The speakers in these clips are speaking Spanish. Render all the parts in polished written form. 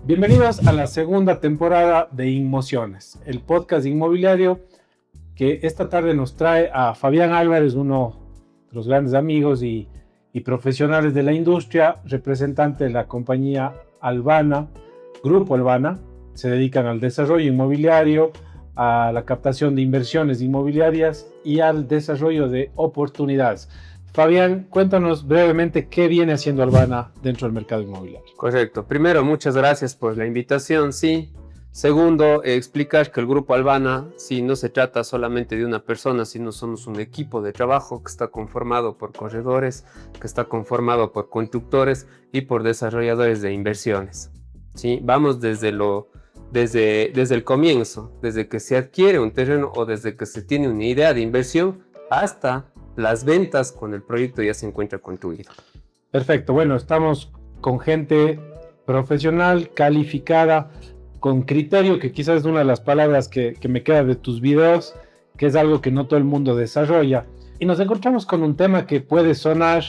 Bienvenidos a la segunda temporada de Inmociones, el podcast inmobiliario que esta tarde nos trae a Fabián Álvarez, uno de los grandes amigos y profesionales de la industria, representante de la compañía Albana, Grupo Albana. Se dedican al desarrollo inmobiliario, a la captación de inversiones inmobiliarias y al desarrollo de oportunidades. Fabián, cuéntanos brevemente qué viene haciendo Albana dentro del mercado inmobiliario. Correcto. Primero, muchas gracias por la invitación, sí. Segundo, explicar que el Grupo Albana, sí, no se trata solamente de una persona, sino somos un equipo de trabajo que está conformado por corredores, que está conformado por constructores y por desarrolladores de inversiones. Sí, vamos desde el comienzo, desde que se adquiere un terreno o desde que se tiene una idea de inversión hasta las ventas cuando el proyecto ya se encuentra construido. Perfecto, bueno, estamos con gente profesional, calificada, con criterio, que quizás es una de las palabras que me queda de tus videos, que es algo que no todo el mundo desarrolla. Y nos encontramos con un tema que puede sonar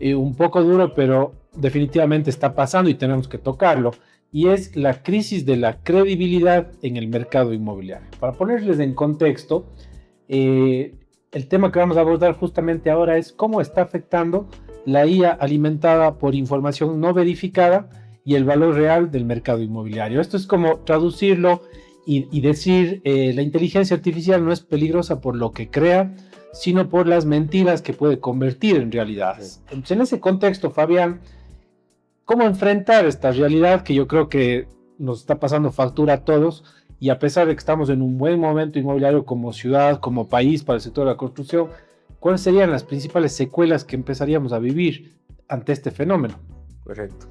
un poco duro, pero definitivamente está pasando y tenemos que tocarlo, y es la crisis de la credibilidad en el mercado inmobiliario. Para ponerles en contexto, el tema que vamos a abordar justamente ahora es cómo está afectando la IA alimentada por información no verificada y el valor real del mercado inmobiliario. Esto es como traducirlo y decir, la inteligencia artificial no es peligrosa por lo que crea, sino por las mentiras que puede convertir en realidades. Entonces, en ese contexto, Fabián, ¿cómo enfrentar esta realidad que yo creo que nos está pasando factura a todos? Y a pesar de que estamos en un buen momento inmobiliario como ciudad, como país para el sector de la construcción, ¿cuáles serían las principales secuelas que empezaríamos a vivir ante este fenómeno? Correcto.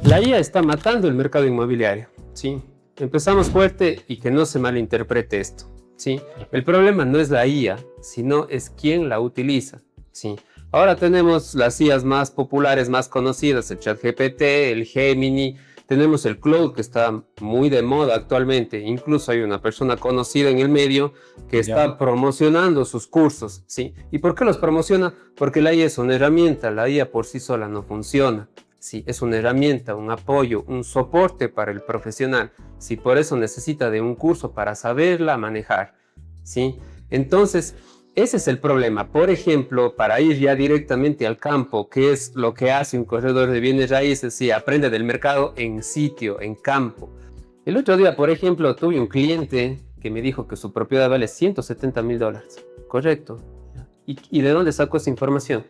La IA está matando el mercado inmobiliario, ¿sí? Empezamos fuerte y que no se malinterprete esto, ¿sí? El problema no es la IA, sino es quién la utiliza, ¿sí? Ahora tenemos las IAs más populares, más conocidas, el ChatGPT, el Gemini, tenemos el Claude que está muy de moda actualmente, incluso hay una persona conocida en el medio que está promocionando sus cursos, ¿sí? ¿Y por qué los promociona? Porque la IA es una herramienta, la IA por sí sola no funciona, ¿sí? Es una herramienta, un apoyo, un soporte para el profesional, ¿sí? Por eso necesita de un curso para saberla manejar, ¿sí? Entonces, ese es el problema. Por ejemplo, para ir ya directamente al campo, ¿qué es lo que hace un corredor de bienes raíces? Sí, aprende del mercado en sitio, en campo. El otro día, por ejemplo, tuve un cliente que me dijo que su propiedad vale $170,000. Correcto. ¿Y de dónde sacó esa información?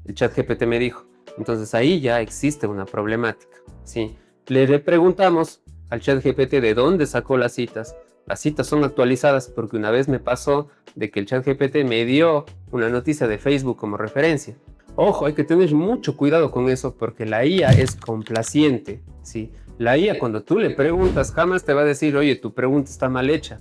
El ChatGPT me dijo. Entonces ahí ya existe una problemática, ¿sí? Le preguntamos al ChatGPT de dónde sacó las citas. Las citas son actualizadas porque una vez me pasó de que el ChatGPT me dio una noticia de Facebook como referencia. Ojo, hay que tener mucho cuidado con eso porque la IA es complaciente, ¿sí? La IA cuando tú le preguntas jamás te va a decir, oye, tu pregunta está mal hecha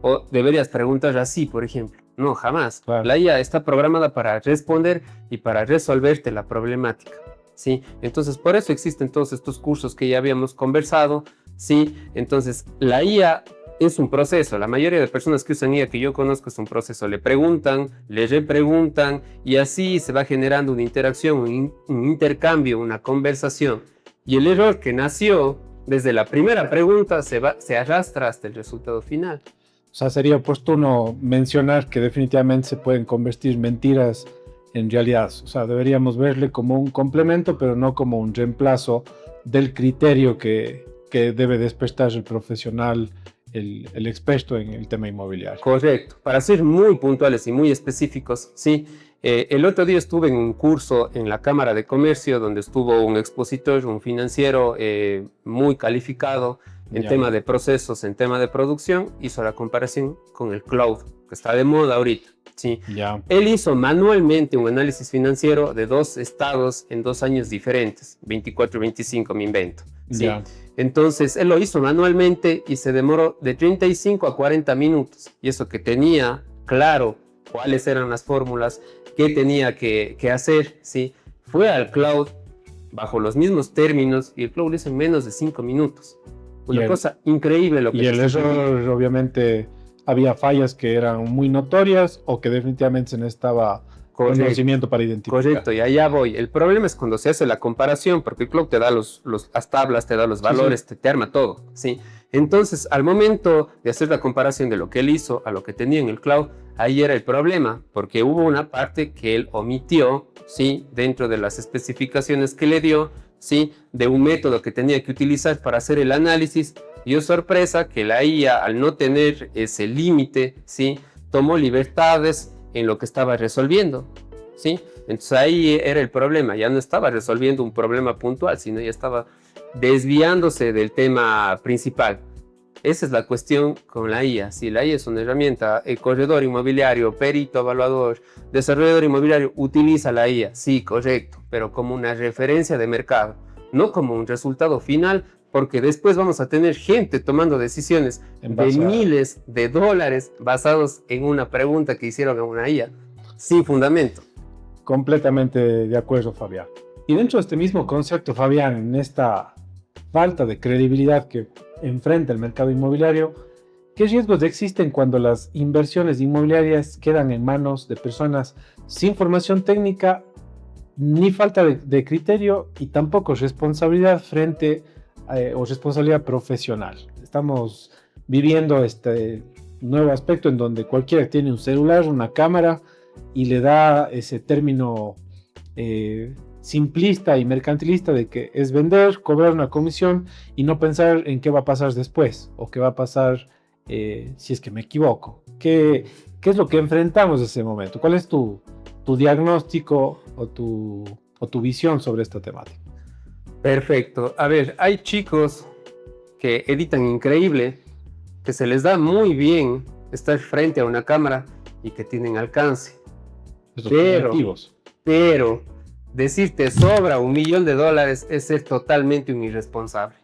o deberías preguntar así, por ejemplo. No, jamás. Claro. La IA está programada para responder y para resolverte la problemática, ¿sí? Entonces, por eso existen todos estos cursos que ya habíamos conversado, ¿sí? Entonces, la IA es un proceso. La mayoría de personas que usan IA que yo conozco es un proceso. Le preguntan, le repreguntan y así se va generando una interacción, un intercambio, una conversación. Y el error que nació desde la primera pregunta se arrastra hasta el resultado final. O sea, sería oportuno mencionar que definitivamente se pueden convertir mentiras en realidad. O sea, deberíamos verle como un complemento, pero no como un reemplazo del criterio que debe despertar el profesional, el experto en el tema inmobiliario. Correcto. Para ser muy puntuales y muy específicos, sí. El otro día estuve en un curso en la Cámara de Comercio donde estuvo un expositor, un financiero muy calificado en tema de procesos, en tema de producción, hizo la comparación con el cloud, que está de moda ahorita. Sí. Él hizo manualmente un análisis financiero de 2 estados en 2 años diferentes, 24 y 25 me invento. ¿Sí? Entonces él lo hizo manualmente y se demoró de 35 a 40 minutos. Y eso que tenía claro cuáles eran las fórmulas, qué tenía que hacer, ¿sí? Fue al cloud bajo los mismos términos y el cloud lo hizo en menos de 5 minutos. Una cosa increíble lo que... Y el error, obviamente, había fallas que eran muy notorias o que definitivamente se necesitaba conocimiento para identificar. Correcto, y allá voy. El problema es cuando se hace la comparación, porque el cloud te da las tablas, te da los valores, sí. Te arma todo, ¿sí? Entonces, al momento de hacer la comparación de lo que él hizo a lo que tenía en el cloud, ahí era el problema, porque hubo una parte que él omitió, ¿sí? Dentro de las especificaciones que le dio, ¿sí? De un método que tenía que utilizar para hacer el análisis. Y oh sorpresa que la IA, al no tener ese límite, ¿sí? Tomó libertades en lo que estaba resolviendo, ¿sí? Entonces ahí era el problema, ya no estaba resolviendo un problema puntual, sino ya estaba desviándose del tema principal. Esa es la cuestión con la IA. Si la IA es una herramienta, el corredor inmobiliario, perito, evaluador, desarrollador inmobiliario, utiliza la IA, sí, correcto, pero como una referencia de mercado, no como un resultado final, porque después vamos a tener gente tomando decisiones de miles de dólares basados en una pregunta que hicieron a una IA, sin fundamento. Completamente de acuerdo, Fabián. Y dentro de este mismo concepto, Fabián, en esta falta de credibilidad que enfrenta el mercado inmobiliario, ¿qué riesgos existen cuando las inversiones inmobiliarias quedan en manos de personas sin formación técnica, ni falta de criterio y tampoco responsabilidad o responsabilidad profesional? Estamos viviendo este nuevo aspecto en donde cualquiera tiene un celular, una cámara y le da ese término simplista y mercantilista de que es vender, cobrar una comisión y no pensar en qué va a pasar después o qué va a pasar si es que me equivoco. ¿Qué es lo que enfrentamos en ese momento? ¿Cuál es tu diagnóstico o tu visión sobre esta temática? Perfecto. A ver, hay chicos que editan increíble, que se les da muy bien estar frente a una cámara y que tienen alcance. Pero decirte sobra $1 millón es ser totalmente un irresponsable,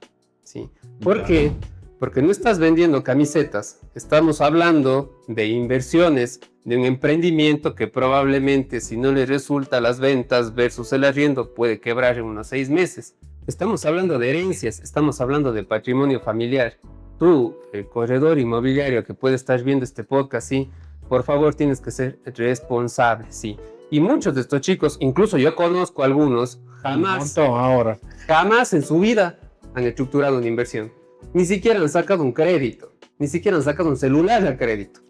¿sí? ¿Por qué? Porque no estás vendiendo camisetas, estamos hablando de inversiones, de un emprendimiento que probablemente si no le resulta las ventas versus el arriendo puede quebrar en unos 6 meses. Estamos hablando de herencias, estamos hablando de patrimonio familiar. Tú, el corredor inmobiliario que puede estar viendo este podcast, sí, por favor tienes que ser responsable, sí. Y muchos de estos chicos, incluso yo conozco algunos, jamás en su vida han estructurado una inversión. Ni siquiera han sacado un crédito, ni siquiera han sacado un celular a crédito.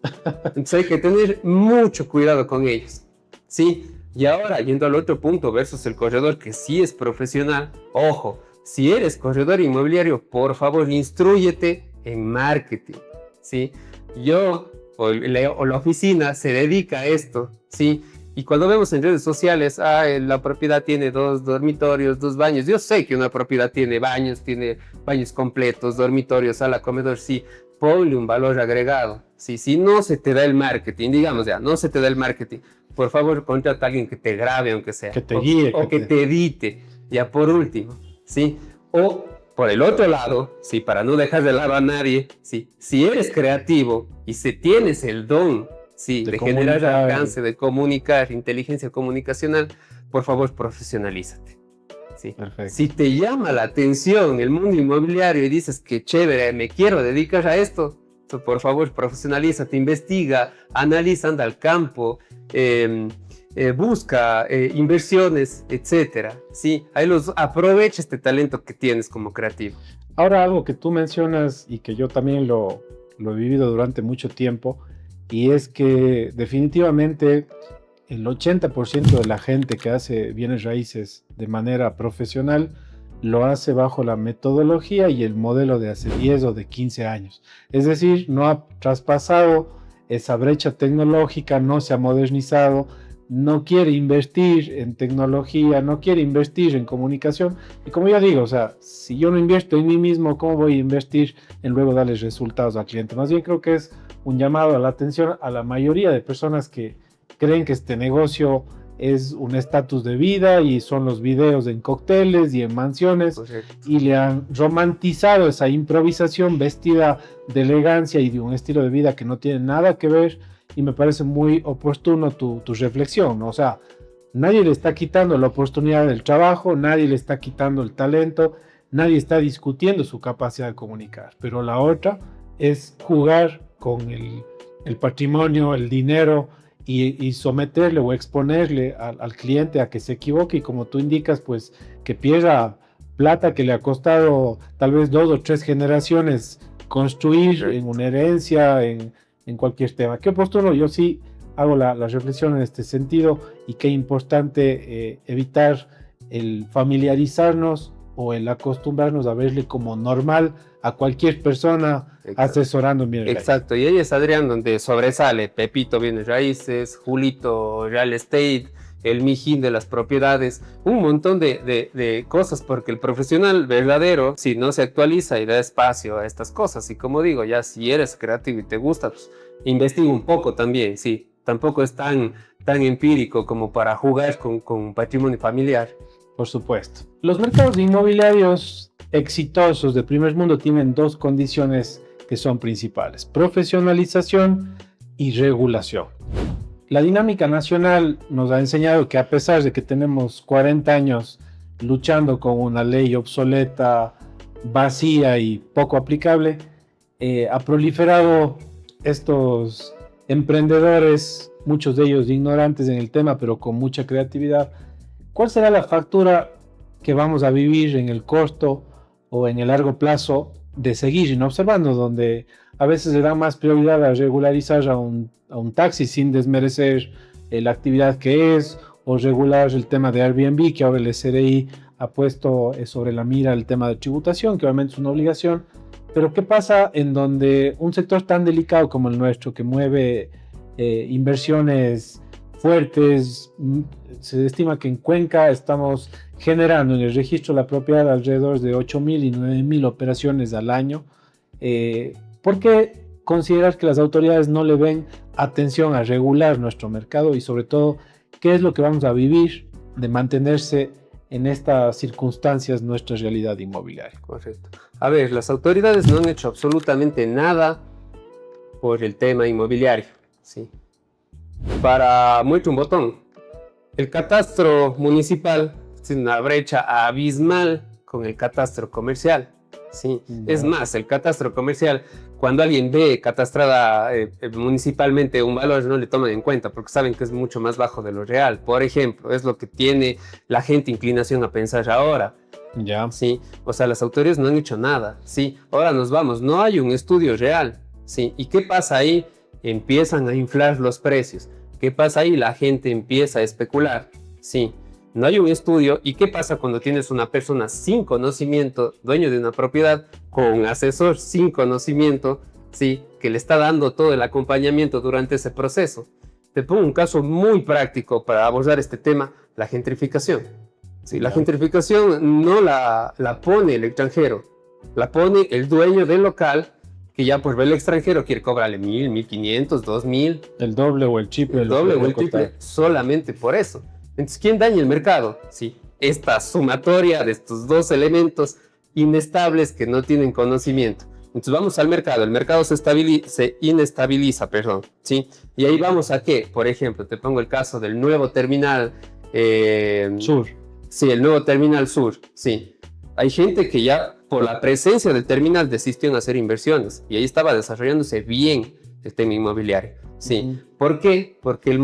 Entonces hay que tener mucho cuidado con ellos, ¿sí? Y ahora, yendo al otro punto versus el corredor que sí es profesional, ojo, si eres corredor inmobiliario, por favor, instrúyete en marketing, ¿sí? Yo o la oficina se dedica a esto, ¿sí? Y cuando vemos en redes sociales, la propiedad tiene 2 dormitorios, 2 baños. Yo sé que una propiedad tiene baños completos, dormitorios, sala, comedor, sí. Ponle un valor agregado. Sí, si no se te da el marketing, digamos ya, no se te da el marketing, por favor, contrata a alguien que te grabe, aunque sea. Que te guíe. O que te edite, ya por último, ¿sí? O por el otro lado, sí, para no dejar de lado a nadie, sí, si eres creativo y si tienes el don, sí, de generar alcance, de comunicar, inteligencia comunicacional, por favor, profesionalízate. Sí. Perfecto. Si te llama la atención el mundo inmobiliario y dices que chévere, me quiero dedicar a esto, por favor, profesionalízate, investiga, analiza, anda al campo, busca inversiones, etcétera. Sí, ahí aprovecha este talento que tienes como creativo. Ahora, algo que tú mencionas y que yo también lo he vivido durante mucho tiempo, y es que definitivamente el 80% de la gente que hace bienes raíces de manera profesional lo hace bajo la metodología y el modelo de hace 10 o de 15 años. Es decir, no ha traspasado esa brecha tecnológica, no se ha modernizado, no quiere invertir en tecnología, no quiere invertir en comunicación. Y como yo digo, o sea, si yo no invierto en mí mismo, ¿cómo voy a invertir en luego darles resultados al cliente? Más bien creo que es un llamado a la atención a la mayoría de personas que creen que este negocio es un estatus de vida y son los videos en cócteles y en mansiones. Correcto. Y le han romantizado esa improvisación vestida de elegancia y de un estilo de vida que no tiene nada que ver. Y me parece muy oportuno tu reflexión, ¿no? O sea, nadie le está quitando la oportunidad del trabajo, nadie le está quitando el talento, nadie está discutiendo su capacidad de comunicar, pero la otra es jugar con el patrimonio, el dinero y someterle o exponerle al cliente a que se equivoque y como tú indicas, pues que pierda plata que le ha costado tal vez 2 o 3 generaciones construir en una herencia, en cualquier tema. ¿Qué posturo? Yo sí hago la reflexión en este sentido y qué importante evitar el familiarizarnos o el acostumbrarnos a verle como normal a cualquier persona asesorando mi negocio. Exacto, y ahí es Adrián donde sobresale Pepito Bienes Raíces, Julito Real Estate, el Mijín de las propiedades, un montón de cosas, porque el profesional verdadero, si no se actualiza y da espacio a estas cosas, y como digo, ya si eres creativo y te gusta, pues investiga un poco también, sí, tampoco es tan empírico como para jugar con patrimonio familiar. Por supuesto. Los mercados inmobiliarios exitosos de primer mundo tienen 2 condiciones que son principales: profesionalización y regulación. La dinámica nacional nos ha enseñado que a pesar de que tenemos 40 años luchando con una ley obsoleta, vacía y poco aplicable, ha proliferado estos emprendedores, muchos de ellos ignorantes en el tema, pero con mucha creatividad. ¿Cuál será la factura que vamos a vivir en el corto o en el largo plazo de seguir inobservando, donde a veces le dan más prioridad a regularizar a un taxi sin desmerecer la actividad que es, o regular el tema de Airbnb, que ahora el SRI ha puesto sobre la mira el tema de tributación, que obviamente es una obligación? Pero ¿qué pasa en donde un sector tan delicado como el nuestro, que mueve inversiones fuertes? Se estima que en Cuenca estamos generando en el registro de la propiedad alrededor de 8.000 y 9.000 operaciones al año. ¿Por qué considerar que las autoridades no le ven atención a regular nuestro mercado y sobre todo qué es lo que vamos a vivir de mantenerse en estas circunstancias nuestra realidad inmobiliaria? Correcto. A ver, las autoridades no han hecho absolutamente nada por el tema inmobiliario, ¿sí? Para muestra un botón, el catastro municipal tiene una brecha abismal con el catastro comercial, ¿sí? Es más, el catastro comercial, cuando alguien ve catastrada municipalmente un valor, no le toman en cuenta porque saben que es mucho más bajo de lo real. Por ejemplo, es lo que tiene la gente inclinación a pensar ahora. Ya. Sí, o sea, las autoridades no han hecho nada, sí. Ahora nos vamos, no hay un estudio real, sí. ¿Y qué pasa ahí? Empiezan a inflar los precios. ¿Qué pasa ahí? La gente empieza a especular, sí. No hay un estudio. ¿Y qué pasa cuando tienes una persona sin conocimiento, dueño de una propiedad, con un asesor sin conocimiento, sí, que le está dando todo el acompañamiento durante ese proceso? Te pongo un caso muy práctico para abordar este tema: la gentrificación. Sí, la gentrificación no la pone el extranjero, la pone el dueño del local, que ya pues ve el extranjero, quiere cobrarle 1.000, 1.500, 2.000. El doble o el triple. El doble o el triple, solamente por eso. Entonces, ¿quién daña el mercado? Sí, esta sumatoria de estos dos elementos inestables que no tienen conocimiento. Entonces vamos al mercado, el mercado se inestabiliza, perdón, ¿sí? Y ahí vamos a qué, por ejemplo, te pongo el caso del nuevo terminal sur. Sí, el nuevo terminal sur, sí. Hay gente que ya por la presencia del terminal desistió en hacer inversiones y ahí estaba desarrollándose bien el tema inmobiliario, sí. ¿Por qué? Porque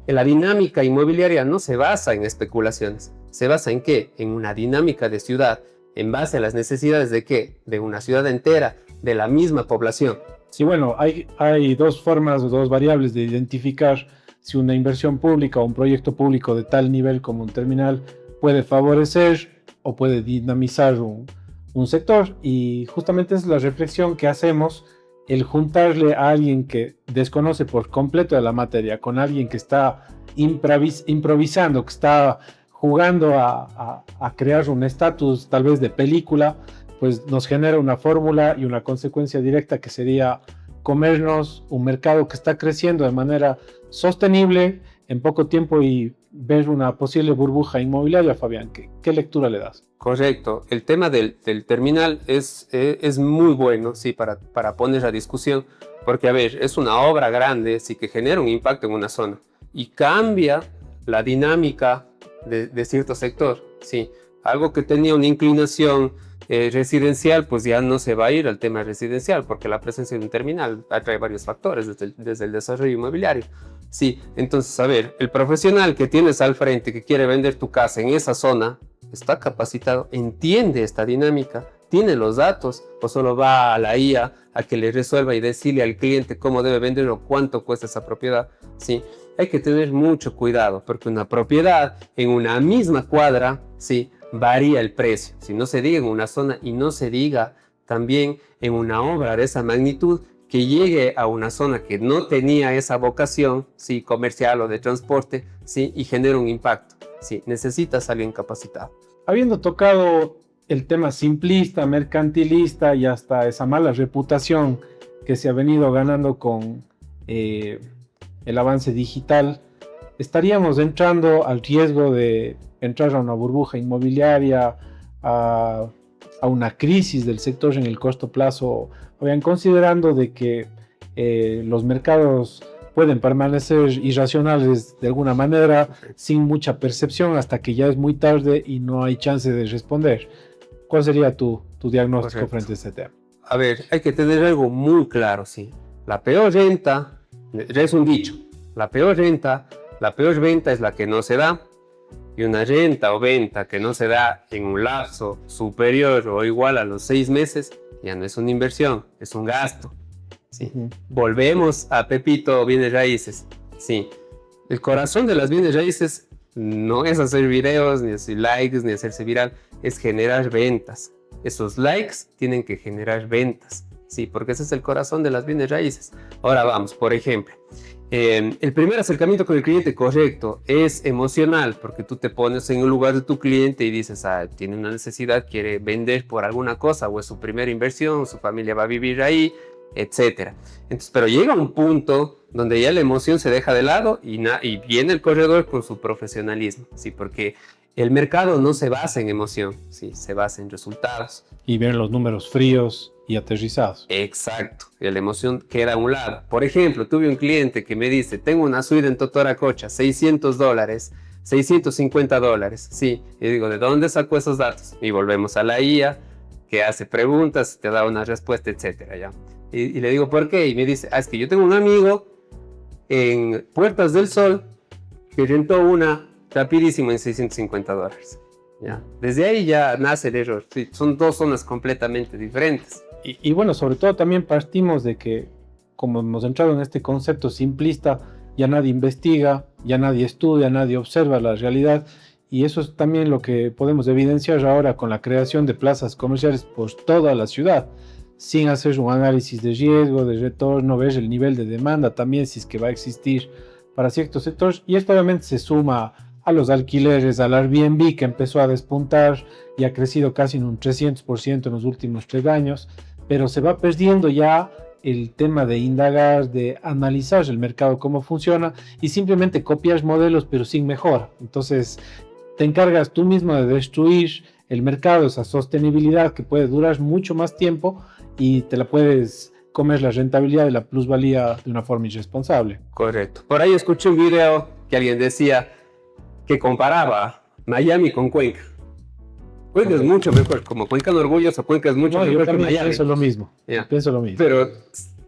la dinámica inmobiliaria no se basa en especulaciones. ¿Se basa en qué? En una dinámica de ciudad, en base a las necesidades de ¿qué? De una ciudad entera, de la misma población. Sí, bueno, hay dos formas o dos variables de identificar si una inversión pública o un proyecto público de tal nivel como un terminal puede favorecer o puede dinamizar un sector. Y justamente es la reflexión que hacemos, el juntarle a alguien que desconoce por completo de la materia con alguien que está improvisando, que está jugando a crear un estatus tal vez de película, pues nos genera una fórmula y una consecuencia directa que sería comernos un mercado que está creciendo de manera sostenible en poco tiempo y ver una posible burbuja inmobiliaria. Fabián, ¿qué lectura le das? Correcto. El tema del terminal es muy bueno, sí, para poner a discusión, porque, a ver, es una obra grande, sí, que genera un impacto en una zona y cambia la dinámica de cierto sector, sí. Algo que tenía una inclinación residencial, pues ya no se va a ir al tema residencial, porque la presencia de un terminal atrae varios factores desde el desarrollo inmobiliario. Sí, entonces, a ver, el profesional que tienes al frente que quiere vender tu casa en esa zona, está capacitado, entiende esta dinámica, tiene los datos, o solo va a la IA a que le resuelva y decirle al cliente cómo debe vender o cuánto cuesta esa propiedad. Sí, hay que tener mucho cuidado, porque una propiedad en una misma cuadra, sí, varía el precio. Si no se diga en una zona y no se diga también en una obra de esa magnitud, que llegue a una zona que no tenía esa vocación, sí, comercial o de transporte, sí, y genera un impacto. Sí, necesitas a alguien capacitado. Habiendo tocado el tema simplista, mercantilista y hasta esa mala reputación que se ha venido ganando con el avance digital, estaríamos entrando al riesgo de entrar a una burbuja inmobiliaria, a una crisis del sector en el corto plazo, considerando de que los mercados pueden permanecer irracionales de alguna manera, sin mucha percepción, hasta que ya es muy tarde y no hay chance de responder. ¿Cuál sería tu diagnóstico frente a este tema? A ver, hay que tener algo muy claro, sí. La peor renta, es un dicho, la peor venta es la que no se da, y una renta o venta que no se da en un lapso superior o igual a los 6 meses, ya no es una inversión, es un gasto. Sí. Volvemos a Pepito, bienes raíces. Sí. El corazón de las bienes raíces no es hacer videos, ni hacer likes, ni hacerse viral, es generar ventas. Esos likes tienen que generar ventas. Sí, porque ese es el corazón de las bienes raíces. Ahora vamos, por ejemplo, el primer acercamiento con el cliente correcto es emocional, porque tú te pones en el lugar de tu cliente y dices, tiene una necesidad, quiere vender por alguna cosa, o es su primera inversión, su familia va a vivir ahí, etcétera. Entonces, pero llega un punto donde ya la emoción se deja de lado y viene el corredor con su profesionalismo, ¿sí? Porque el mercado no se basa en emoción, ¿sí? Se basa en resultados. Y ver los números fríos y aterrizados. Exacto, y la emoción queda a un lado. Por ejemplo, tuve un cliente que me dice, tengo una suite en Totoracocha, $600, $650, sí. Y digo, ¿de dónde sacó esos datos? Y volvemos a la IA, que hace preguntas, te da una respuesta, etcétera, ¿ya? Y le digo, ¿por qué? Y me dice, es que yo tengo un amigo en Puertas del Sol que rentó una rapidísimo en $650. ¿Ya? Desde ahí ya nace el error. Sí, son dos zonas completamente diferentes. Y bueno, sobre todo también partimos de que, como hemos entrado en este concepto simplista, ya nadie investiga, ya nadie estudia, nadie observa la realidad. Y eso es también lo que podemos evidenciar ahora con la creación de plazas comerciales por toda la ciudad, sin hacer un análisis de riesgo, de retorno, ver el nivel de demanda también, si es que va a existir para ciertos sectores. Y esto obviamente se suma a los alquileres, al Airbnb, que empezó a despuntar y ha crecido casi en un 300% en los últimos 3 años, pero se va perdiendo ya el tema de indagar, de analizar el mercado, cómo funciona, y simplemente copiar modelos pero sin mejora. Entonces te encargas tú mismo de destruir el mercado, esa sostenibilidad que puede durar mucho más tiempo, y te la puedes comer la rentabilidad y la plusvalía de una forma irresponsable. Correcto. Por ahí escuché un video que alguien decía que comparaba Miami con Cuenca. Cuenca es mucho mejor, como Cuenca no orgulloso, Cuenca es mucho mejor que Miami. Pienso lo mismo, pienso lo mismo. Pero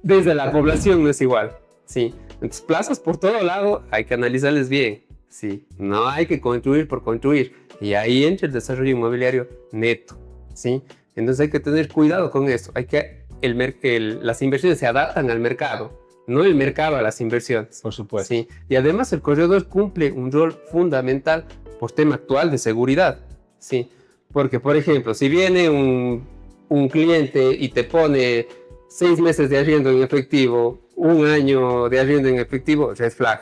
desde la población no es igual, sí. Entonces, plazas por todo lado hay que analizarles bien, sí. No hay que construir por construir. Y ahí entra el desarrollo inmobiliario neto, sí. Entonces hay que tener cuidado con eso. Las inversiones se adaptan al mercado, no el mercado a las inversiones. Por supuesto. Sí. Y además el corredor cumple un rol fundamental por tema actual de seguridad, sí. Porque, por ejemplo, si viene un cliente y te pone 6 meses de arriendo en efectivo, 1 año de arriendo en efectivo, red flag.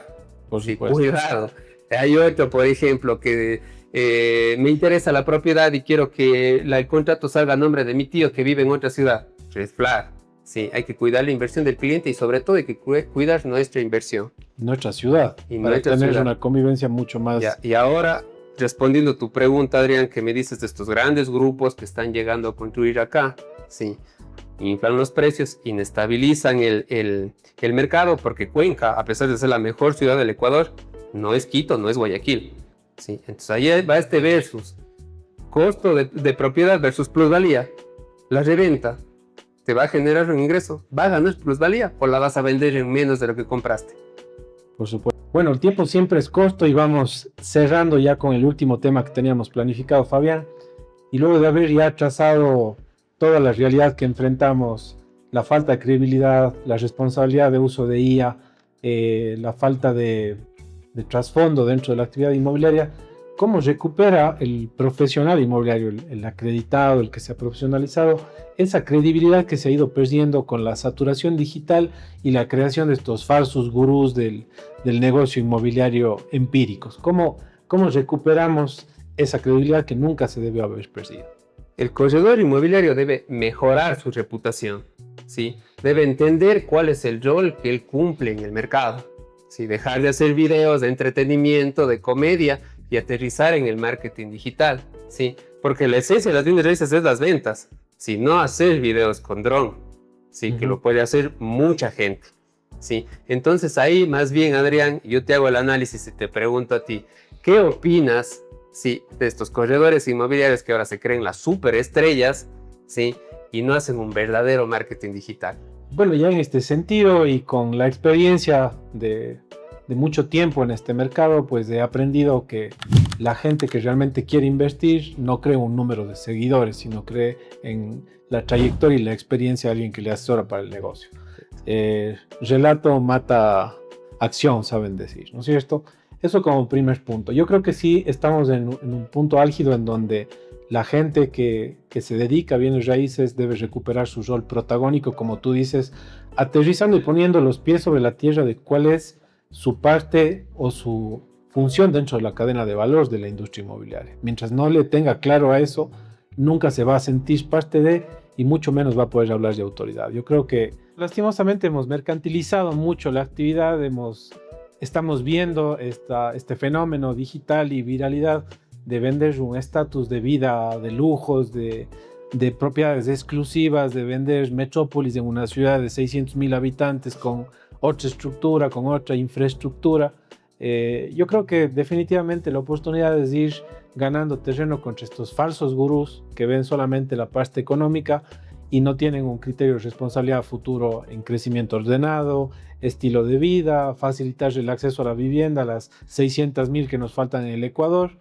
Por supuesto. Cuidado. Hay otro, por ejemplo, que me interesa la propiedad y quiero que el contrato salga a nombre de mi tío que vive en otra ciudad. Red flag. Sí, hay que cuidar la inversión del cliente y sobre todo hay que cuidar nuestra inversión. Nuestra ciudad. Y para tener una convivencia mucho más... Ya, y ahora, respondiendo a tu pregunta, Adrián, que me dices de estos grandes grupos que están llegando a construir acá, sí, inflan los precios, inestabilizan el mercado, porque Cuenca, a pesar de ser la mejor ciudad del Ecuador, no es Quito, no es Guayaquil. Sí, entonces ahí va este versus. costo de propiedad versus plusvalía. La reventa te va a generar un ingreso, va a ganar plusvalía o la vas a vender en menos de lo que compraste. Por supuesto. Bueno, el tiempo siempre es corto y vamos cerrando ya con el último tema que teníamos planificado, Fabián. Y luego de haber ya trazado toda la realidad que enfrentamos, la falta de credibilidad, la responsabilidad de uso de IA, la falta de trasfondo dentro de la actividad inmobiliaria, ¿cómo recupera el profesional inmobiliario, el acreditado, el que se ha profesionalizado, esa credibilidad que se ha ido perdiendo con la saturación digital y la creación de estos falsos gurús del negocio inmobiliario empíricos? ¿Cómo recuperamos esa credibilidad que nunca se debió haber perdido? El corredor inmobiliario debe mejorar su reputación, ¿sí? Debe entender cuál es el rol que él cumple en el mercado, ¿sí? Dejar de hacer videos de entretenimiento, de comedia y aterrizar en el marketing digital, ¿sí? Porque la esencia de las bienes raíces es las ventas, ¿sí? No hacer videos con dron, ¿sí? Que lo puede hacer mucha gente, ¿sí? Entonces ahí más bien, Adrián, yo te hago el análisis y te pregunto a ti, ¿qué opinas, sí, de estos corredores inmobiliarios que ahora se creen las superestrellas, sí, y no hacen un verdadero marketing digital? Bueno, ya en este sentido y con la experiencia de mucho tiempo en este mercado, pues he aprendido que la gente que realmente quiere invertir no cree un número de seguidores, sino cree en la trayectoria y la experiencia de alguien que le asesora para el negocio. Relato mata acción, saben decir, ¿no es cierto? Eso como primer punto. Yo creo que sí estamos en un punto álgido en donde la gente que se dedica a bienes raíces debe recuperar su rol protagónico, como tú dices, aterrizando y poniendo los pies sobre la tierra de cuál es su parte o su función dentro de la cadena de valor de la industria inmobiliaria. Mientras no le tenga claro a eso, nunca se va a sentir parte de y mucho menos va a poder hablar de autoridad. Yo creo que lastimosamente hemos mercantilizado mucho la actividad, estamos viendo este fenómeno digital y viralidad de vender un estatus de vida, de lujos, de propiedades exclusivas, de vender metrópolis en una ciudad de 600,000 habitantes con otra estructura, con otra infraestructura. Yo creo que definitivamente la oportunidad es ir ganando terreno contra estos falsos gurús que ven solamente la parte económica y no tienen un criterio de responsabilidad futuro en crecimiento ordenado, estilo de vida, facilitar el acceso a la vivienda, las 600,000 que nos faltan en el Ecuador.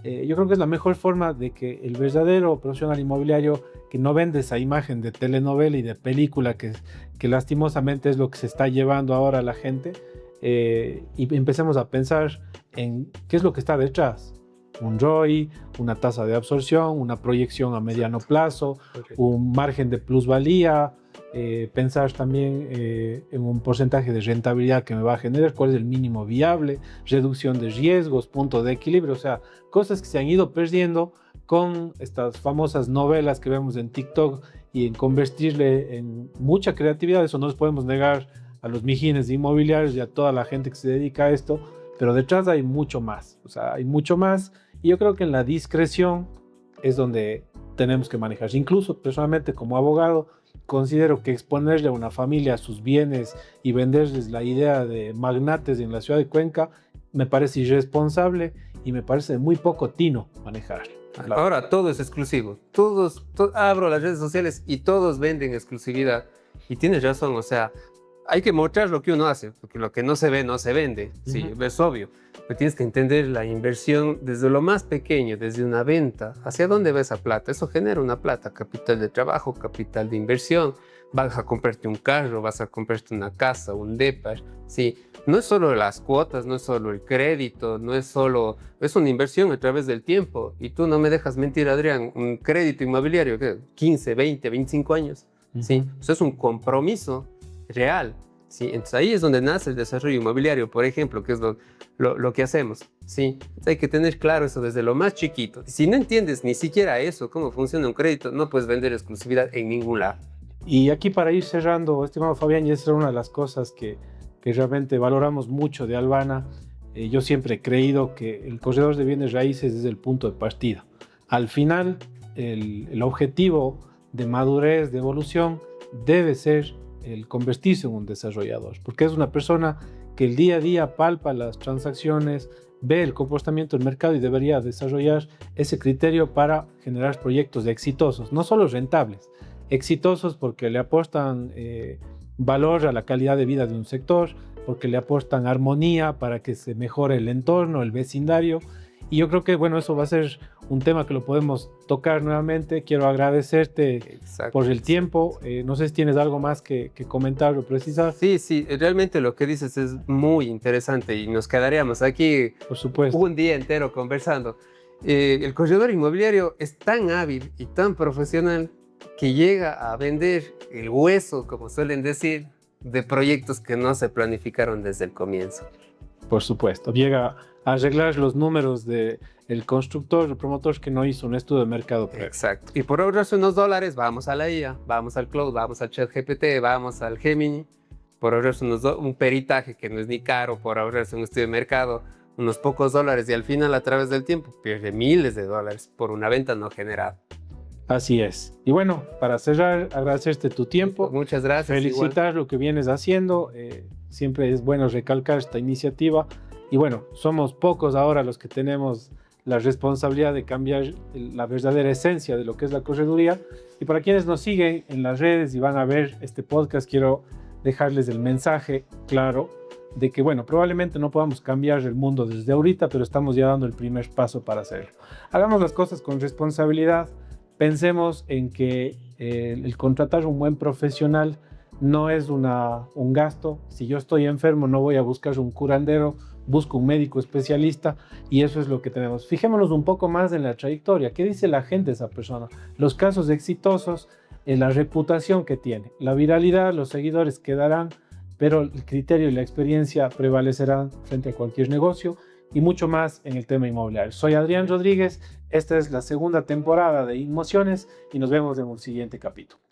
Yo creo que es la mejor forma de que el verdadero profesional inmobiliario que no vende esa imagen de telenovela y de película que lastimosamente es lo que se está llevando ahora a la gente, y empecemos a pensar en qué es lo que está detrás. Un ROI, una tasa de absorción, una proyección a mediano plazo, un margen de plusvalía, pensar también en un porcentaje de rentabilidad que me va a generar, cuál es el mínimo viable, reducción de riesgos, punto de equilibrio, o sea, cosas que se han ido perdiendo con estas famosas novelas que vemos en TikTok y en convertirle en mucha creatividad. Eso no les podemos negar a los mijines inmobiliarios y a toda la gente que se dedica a esto, pero detrás hay mucho más, o sea, hay mucho más, y yo creo que en la discreción es donde tenemos que manejar. Incluso personalmente como abogado considero que exponerle a una familia sus bienes y venderles la idea de magnates en la ciudad de Cuenca me parece irresponsable y me parece muy poco tino manejar. Ahora todo es exclusivo. Abro las redes sociales y todos venden exclusividad. Y tienes razón, o sea, hay que mostrar lo que uno hace, porque lo que no se ve no se vende, sí, es obvio. Pero tienes que entender la inversión desde lo más pequeño, desde una venta. ¿Hacia dónde va esa plata? Eso genera una plata, capital de trabajo, capital de inversión. Vas a comprarte un carro, vas a comprarte una casa, un depa, sí. No es solo las cuotas, no es solo el crédito, no es solo... Es una inversión a través del tiempo. Y tú no me dejas mentir, Adrián, un crédito inmobiliario, ¿qué? 15, 20, 25 años, ¿sí? O sea, es un compromiso real, ¿sí? Entonces ahí es donde nace el desarrollo inmobiliario, por ejemplo, que es lo que hacemos, ¿sí? Entonces hay que tener claro eso desde lo más chiquito. Si no entiendes ni siquiera eso, cómo funciona un crédito, no puedes vender exclusividad en ningún lado. Y aquí para ir cerrando, estimado Fabián, y esa es una de las cosas que realmente valoramos mucho de Albana. Yo siempre he creído que el corredor de bienes raíces es el punto de partida. Al final, el objetivo de madurez, de evolución, debe ser el convertirse en un desarrollador, porque es una persona que el día a día palpa las transacciones, ve el comportamiento del mercado y debería desarrollar ese criterio para generar proyectos exitosos, no solo rentables, exitosos porque le aportan valor a la calidad de vida de un sector, porque le aportan armonía para que se mejore el entorno, el vecindario. Y yo creo que, bueno, eso va a ser un tema que lo podemos tocar nuevamente. Quiero agradecerte Exacto. por el tiempo. No sé si tienes algo más que comentar o precisar. Sí, sí, realmente lo que dices es muy interesante y nos quedaríamos aquí Por supuesto. un día entero conversando. El corredor inmobiliario es tan hábil y tan profesional que llega a vender el hueso, como suelen decir, de proyectos que no se planificaron desde el comienzo. Por supuesto. Llega a arreglar los números del constructor, el promotor que no hizo un estudio de mercado previo. Exacto. Y por ahorrarse unos dólares, vamos a la IA, vamos al Cloud, vamos al ChatGPT, vamos al Gemini. Por ahorrarse un peritaje que no es ni caro, por ahorrarse un estudio de mercado, unos pocos dólares, y al final, a través del tiempo, pierde miles de dólares por una venta no generada. Así es. Y bueno, para cerrar, agradecerte tu tiempo. Muchas gracias. Felicitar igual. lo que vienes haciendo. Siempre es bueno recalcar esta iniciativa. Y bueno, somos pocos ahora los que tenemos la responsabilidad de cambiar la verdadera esencia de lo que es la correduría. Y para quienes nos siguen en las redes y van a ver este podcast, quiero dejarles el mensaje claro de que, bueno, probablemente no podamos cambiar el mundo desde ahorita, pero estamos ya dando el primer paso para hacerlo. Hagamos las cosas con responsabilidad. Pensemos en que el contratar un buen profesional no es un gasto. Si yo estoy enfermo, no voy a buscar un curandero, busco un médico especialista, y eso es lo que tenemos. Fijémonos un poco más en la trayectoria. ¿Qué dice la gente de esa persona? Los casos exitosos, la reputación que tiene, la viralidad, los seguidores quedarán, pero el criterio y la experiencia prevalecerán frente a cualquier negocio, y mucho más en el tema inmobiliario. Soy Adrián Rodríguez, esta es la segunda temporada de Inmociones y nos vemos en un siguiente capítulo.